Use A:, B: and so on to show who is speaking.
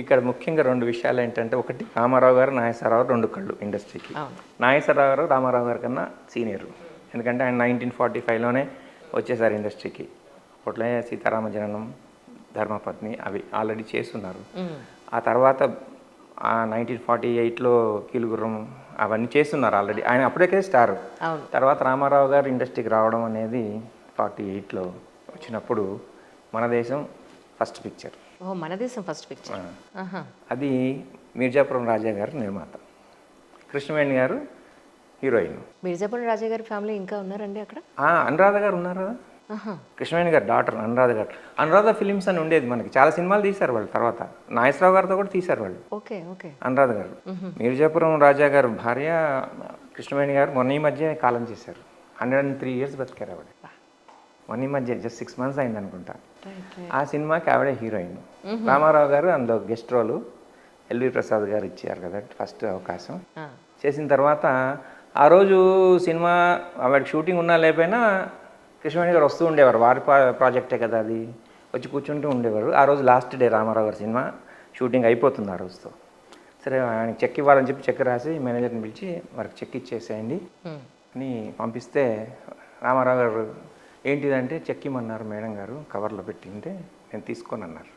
A: ఇక్కడ ముఖ్యంగా 2 విషయాలు ఏంటంటే, ఒకటి రామారావు గారు, నాగేశ్వరరావు 2 కళ్ళు ఇండస్ట్రీకి.
B: అవును.
A: నాగేశ్వరరావు గారు రామారావు గారి కన్నా సీనియరు. ఎందుకంటే ఆయన 1945లోనే వచ్చేసారు ఇండస్ట్రీకి. అప్పట్లో సీతారామ జననం, ధర్మపత్ని అవి ఆల్రెడీ చేస్తున్నారు. ఆ తర్వాత 1948లో కీలుగుర్రం అవన్నీ చేస్తున్నారు ఆల్రెడీ. ఆయన అప్పటికే స్టార్.
B: అవును.
A: తర్వాత రామారావు గారు ఇండస్ట్రీకి రావడం అనేది 48లో వచ్చినప్పుడు మన దేశం ఫస్ట్ పిక్చర్.
B: ఓ మన దేశం ఫస్ట్ పిక్చర్.
A: అది మిర్జాపురం రాజా గారు నిర్మాత, కృష్ణవేణి గారు హీరోయిన్.
B: మిర్జాపురం రాజా గారి ఫ్యామిలీ ఇంకా ఉన్నారండి అక్కడ?
A: అనురాధ గారు ఉన్నారు కదా, కృష్ణవేణి గారు డాటర్ అనురాధ గారు. అనురాధ ఫిలిమ్స్ అని ఉండేది మనకి, చాలా సినిమాలు తీశారు వాళ్ళు. తర్వాత నాగేశ్వరరావు గారితో కూడా తీశారు వాళ్ళు.
B: Okay okay.
A: అనురాధ గారు. మిర్జాపురం రాజా గారు భార్య కృష్ణవేణి గారు మొన్న ఈ మధ్య కాలం చేశారు. 103 years బతికారు ఆవిడ. మొన్న ఈ మధ్య జస్ట్ 6 months అయింది అనుకుంటా. ఆ సినిమాకి ఆవిడే హీరోయిన్. రామారావు గారు అందులో గెస్ట్ రోలు ఎల్వి ప్రసాద్ గారు ఇచ్చారు కదా ఫస్ట్ అవకాశం. చేసిన తర్వాత ఆ రోజు సినిమా ఆవిడకి షూటింగ్ ఉన్నా లేకపోయినా కృష్ణవేణి గారు వస్తూ ఉండేవారు. వారి ప్రాజెక్టే కదా అది, వచ్చి కూర్చుంటూ ఉండేవారు. ఆ రోజు లాస్ట్ డే రామారావు గారి సినిమా షూటింగ్ అయిపోతుంది ఆ రోజుతో. సరే ఆయనకి చెక్ ఇవ్వాలని చెప్పి చెక్ రాసి మేనేజర్ని పిలిచి వారికి చెక్ ఇచ్చేసేయండి అని పంపిస్తే, రామారావు గారు ఏంటిదంటే చెక్ ఇమ్మన్నారు మేడం గారు, కవర్లో పెట్టింటే నేను తీసుకోను అన్నారు.